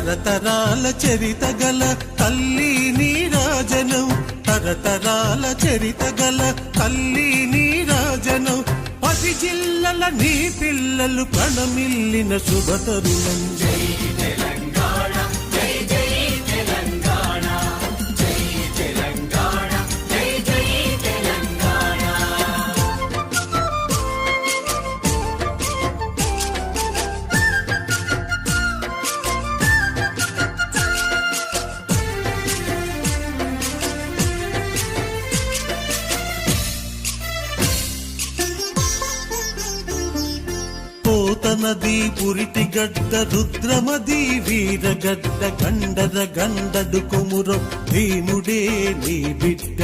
తరతరాల చరిత గల తల్లి నీరాజనం, తరతరాల చరిత గల తల్లి నీరాజనం. 10 జిల్లల నీ పిల్లలు ప్రణమిల్లిన శుభతరుణం. జై తెలంగాణ, జై జై తెలంగాణ, జై తెలంగాణ, జై జై తెలంగాణ. పోతనది పురిటి గడ్డ రుద్రమది వీరగడ్డ గండర గండడు కొమురం భీముడే నీ బిడ్డ.